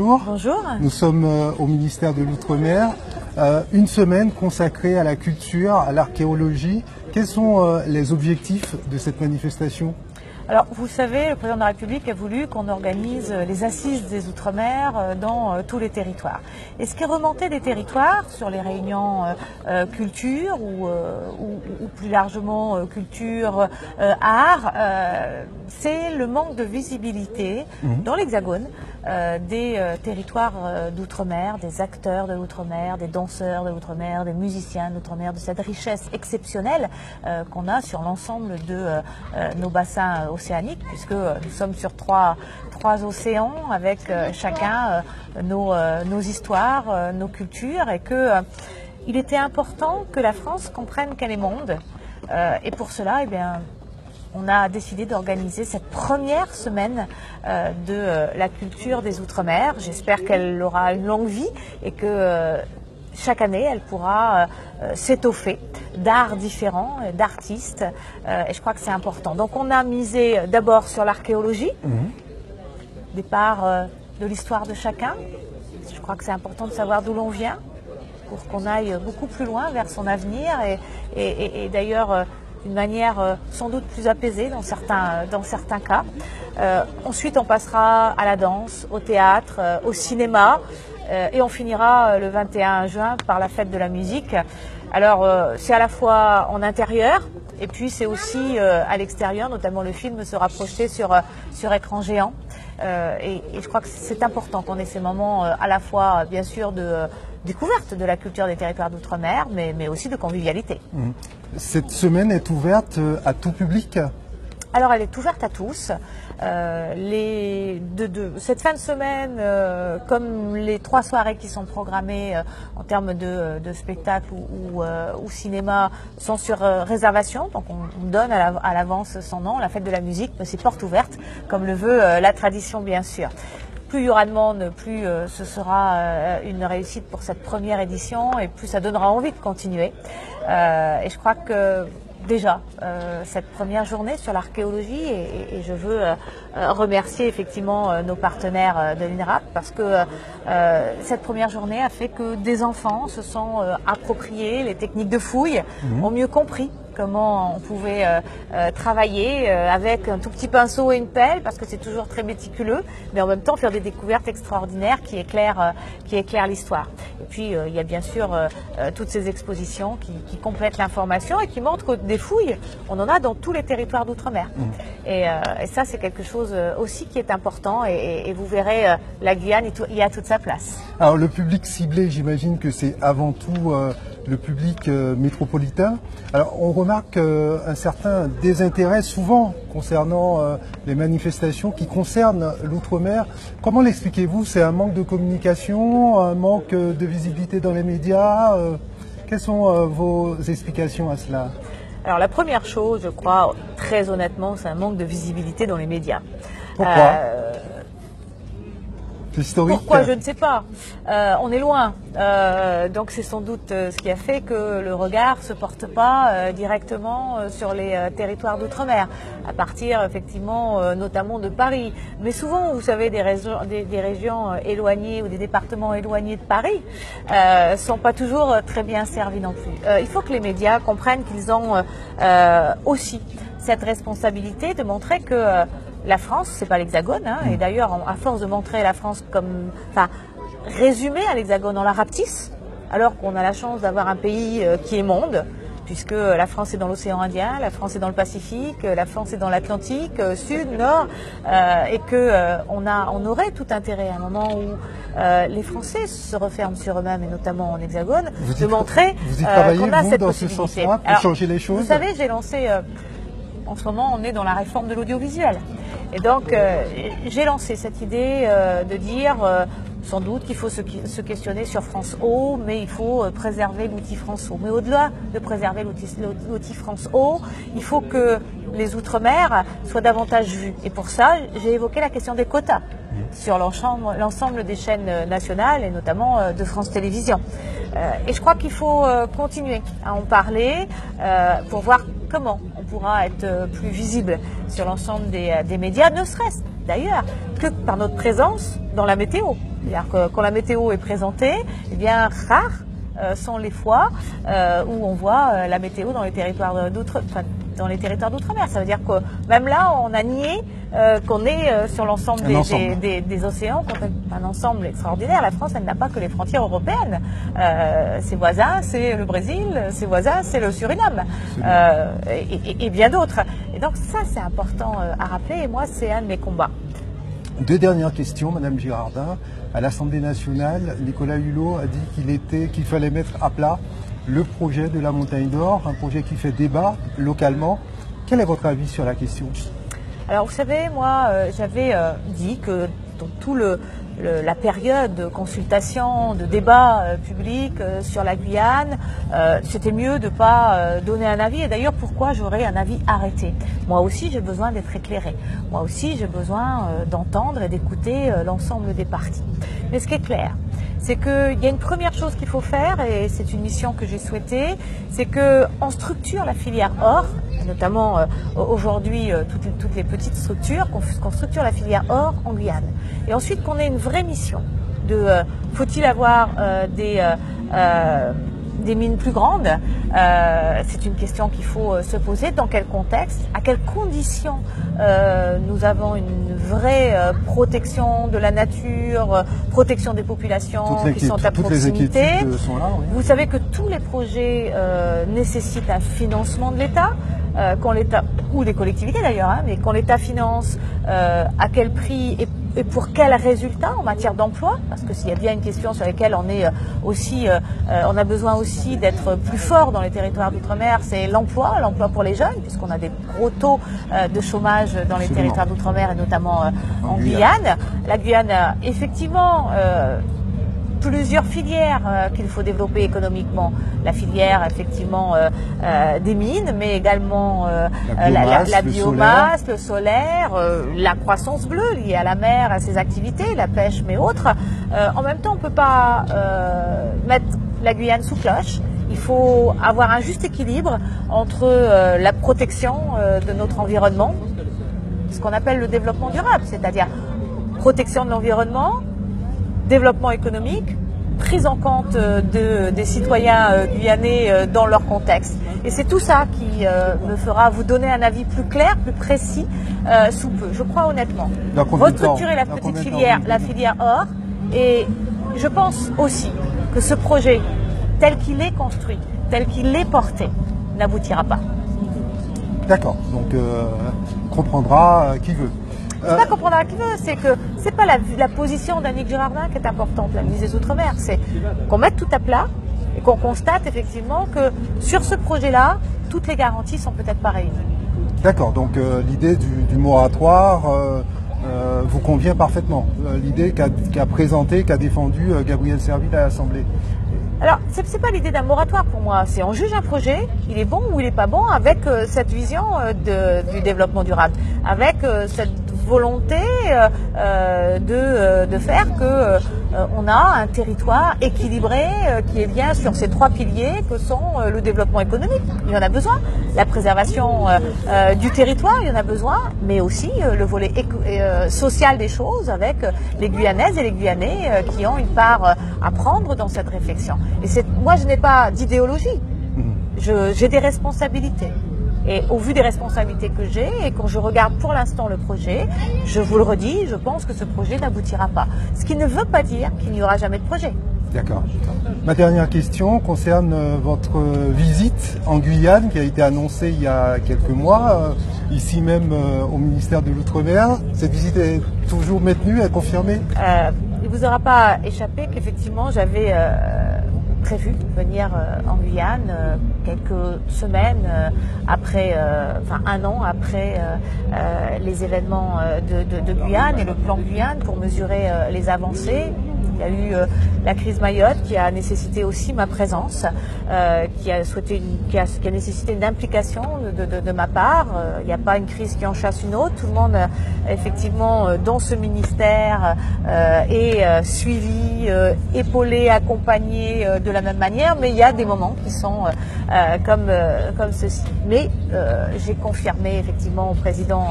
bonjour. Bonjour. Nous sommes au ministère de l'Outre-mer. Une semaine consacrée à la culture, à l'archéologie. Quels sont les objectifs de cette manifestation ? Alors, vous savez, le président de la République a voulu qu'on organise les assises des Outre-mer dans tous les territoires. Et ce qui est remonté des territoires sur les réunions culture ou plus largement culture, art, c'est le manque de visibilité dans l'Hexagone des territoires d'Outre-mer, des acteurs de l'Outre-mer, des danseurs de l'Outre-mer, des musiciens de l'Outre-mer, de cette richesse exceptionnelle qu'on a sur l'ensemble de nos bassins océaniques, puisque nous sommes sur trois océans avec chacun nos histoires, nos cultures, et que il était important que la France comprenne qu'elle est monde. Et pour cela, eh bien, on a décidé d'organiser cette première semaine de la culture des Outre-mer. J'espère qu'elle aura une longue vie et que chaque année, elle pourra s'étoffer d'arts différents, d'artistes, et je crois que c'est important. Donc on a misé d'abord sur l'archéologie, départ de l'histoire de chacun. Je crois que c'est important de savoir d'où l'on vient pour qu'on aille beaucoup plus loin vers son avenir et d'ailleurs d'une manière sans doute plus apaisée dans certains cas. Ensuite, on passera à la danse, au théâtre, au cinéma. Et on finira le 21 juin par la fête de la musique. Alors c'est à la fois en intérieur et puis c'est aussi à l'extérieur, notamment le film sera projeté sur écran géant. Et je crois que c'est important qu'on ait ces moments à la fois bien sûr de découverte de la culture des territoires d'outre-mer, mais aussi de convivialité. Cette semaine est ouverte à tout public ? Alors elle est ouverte à tous. Cette fin de semaine, comme les 3 soirées qui sont programmées en termes de spectacle ou cinéma, sont sur réservation, donc on donne à l'avance son nom. La fête de la musique, c'est porte ouverte, comme le veut la tradition bien sûr. Plus il y aura de monde, plus ce sera une réussite pour cette première édition et plus ça donnera envie de continuer. Et je crois que déjà cette première journée sur l'archéologie et je veux remercier effectivement nos partenaires de l'INRAP parce que cette première journée a fait que des enfants se sont appropriés les techniques de fouille, ont mieux compris comment on pouvait travailler avec un tout petit pinceau et une pelle, parce que c'est toujours très méticuleux, mais en même temps faire des découvertes extraordinaires qui éclairent l'histoire. Et puis il y a bien sûr toutes ces expositions qui complètent l'information et qui montrent que des fouilles, on en a dans tous les territoires d'outre-mer. Et ça, c'est quelque chose aussi qui est important et vous verrez, la Guyane y a toute sa place. Alors le public ciblé, j'imagine que c'est avant tout le public métropolitain. Alors on remarque un certain désintérêt souvent concernant les manifestations qui concernent l'outre-mer. Comment l'expliquez-vous? C'est un manque de communication, un manque de visibilité dans les médias? Quelles sont vos explications à cela? Alors la première chose, je crois, très honnêtement, c'est un manque de visibilité dans les médias. Pourquoi? Pourquoi, je ne sais pas. On est loin. Donc c'est sans doute ce qui a fait que le regard ne se porte pas directement sur les territoires d'outre-mer, à partir effectivement notamment de Paris. Mais souvent, vous savez, des régions éloignées ou des départements éloignés de Paris sont pas toujours très bien servis non plus. Il faut que les médias comprennent qu'ils ont aussi cette responsabilité de montrer que la France, c'est pas l'Hexagone, et d'ailleurs, à force de montrer la France comme, résumée à l'Hexagone, on la rapetisse, alors qu'on a la chance d'avoir un pays qui est monde, puisque la France est dans l'océan Indien, la France est dans le Pacifique, la France est dans l'Atlantique, Sud, Nord, et que on aurait tout intérêt à un moment où les Français se referment sur eux-mêmes, et notamment en Hexagone, de montrer qu'on a cette dans ce possibilité. sens-là pour changer les choses? Vous savez, j'ai lancé en ce moment, on est dans la réforme de l'audiovisuel. Et donc, j'ai lancé cette idée de dire, sans doute qu'il faut se questionner sur France O, mais il faut préserver l'outil France O. Mais au-delà de préserver l'outil France O, il faut que les Outre-mer soient davantage vus. Et pour ça, j'ai évoqué la question des quotas sur l'ensemble des chaînes nationales et notamment de France Télévisions. Et je crois qu'il faut continuer à en parler pour voir comment on pourra être plus visible sur l'ensemble des médias, ne serait-ce d'ailleurs que par notre présence dans la météo. C'est-à-dire que quand la météo est présentée, eh bien rares sont les fois où on voit la météo dans les territoires d'outre-mer. Ça veut dire que même là, on a nié qu'on est sur l'ensemble des océans, qu'on est un ensemble extraordinaire. La France, elle n'a pas que les frontières européennes. Ses voisins, c'est le Brésil, ses voisins, c'est le Suriname, et bien d'autres. Et donc ça, c'est important à rappeler, et moi, c'est un de mes combats. Deux dernières questions, Madame Girardin. À l'Assemblée nationale, Nicolas Hulot a dit qu'il fallait mettre à plat le projet de la Montagne d'Or, un projet qui fait débat localement. Quel est votre avis sur la question? Alors vous savez, moi, j'avais dit que dans tout la période de consultation, de débat public sur la Guyane, c'était mieux de ne pas donner un avis. Et d'ailleurs, pourquoi j'aurais un avis arrêté? Moi aussi, j'ai besoin d'être éclairé. Moi aussi, j'ai besoin d'entendre et d'écouter l'ensemble des parties. Mais ce qui est clair, c'est qu'il y a une première chose qu'il faut faire, et c'est une mission que j'ai souhaitée, c'est qu'on structure la filière or, notamment aujourd'hui toutes les petites structures, qu'on structure la filière or en Guyane. Et ensuite qu'on ait une vraie mission de faut-il avoir des mines plus grandes, c'est une question qu'il faut se poser. Dans quel contexte, à quelles conditions nous avons une vraie protection de la nature, protection des populations qui sont à proximité. Sont là, oui. Vous savez que tous les projets nécessitent un financement de l'État. Quand l'État, ou les collectivités d'ailleurs, mais quand l'État finance, à quel prix et pour quel résultat en matière d'emploi, parce que s'il y a bien une question sur laquelle on est aussi, on a besoin aussi d'être plus fort dans les territoires d'outre-mer, c'est l'emploi pour les jeunes, puisqu'on a des gros taux de chômage dans les territoires d'outre-mer et notamment en Guyane. La Guyane a effectivement plusieurs filières qu'il faut développer économiquement. La filière effectivement des mines, mais également la biomasse, le solaire, la croissance bleue liée à la mer, à ses activités, la pêche, mais autres. En même temps, on ne peut pas mettre la Guyane sous cloche. Il faut avoir un juste équilibre entre la protection de notre environnement, ce qu'on appelle le développement durable, c'est-à-dire protection de l'environnement, développement économique, prise en compte des citoyens guyanais dans leur contexte. Et c'est tout ça qui me fera vous donner un avis plus clair, plus précis sous peu. Je crois honnêtement. Restructurer la petite filière, la filière or. Et je pense aussi que ce projet, tel qu'il est construit, tel qu'il est porté, n'aboutira pas. D'accord. Donc, comprendra qui veut. C'est pas comprendre qui veut, c'est que c'est pas la position d'Annick Girardin qui est importante, la ministre des Outre-mer, c'est qu'on mette tout à plat et qu'on constate effectivement que sur ce projet-là, toutes les garanties sont peut-être pas réunies. D'accord, donc l'idée du moratoire vous convient parfaitement, l'idée qu'a présentée, qu'a défendue Gabriel Serville à l'Assemblée. Alors, c'est pas l'idée d'un moratoire pour moi, c'est on juge un projet, il est bon ou il est pas bon avec cette vision du développement durable, avec cette volonté de faire que on a un territoire équilibré qui est bien sur ces trois piliers que sont le développement économique, il y en a besoin, la préservation du territoire, il y en a besoin, mais aussi le volet social des choses avec les Guyanaises et les Guyanais qui ont une part à prendre dans cette réflexion. Et moi, je n'ai pas d'idéologie, j'ai des responsabilités. Et au vu des responsabilités que j'ai, et quand je regarde pour l'instant le projet, je vous le redis, je pense que ce projet n'aboutira pas. Ce qui ne veut pas dire qu'il n'y aura jamais de projet. D'accord. Ma dernière question concerne votre visite en Guyane qui a été annoncée il y a quelques mois, ici même au ministère de l'Outre-mer. Cette visite est toujours maintenue, est confirmée? Il ne vous aura pas échappé qu'effectivement j'avais prévu venir en Guyane quelques semaines après, enfin un an après les événements de Guyane et le plan Guyane pour mesurer les avancées. Il y a eu la crise Mayotte qui a nécessité aussi ma présence, qui a nécessité une implication de ma part. Il n'y a pas une crise qui en chasse une autre. Tout le monde, effectivement, dans ce ministère, est suivi, épaulé, accompagné de la même manière. Mais il y a des moments qui sont comme ceci. Mais j'ai confirmé effectivement au président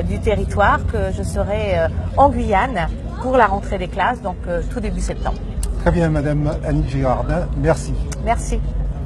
du territoire que je serai en Guyane pour la rentrée des classes, donc tout début septembre. Très bien, Madame Annick Girardin, merci. Merci.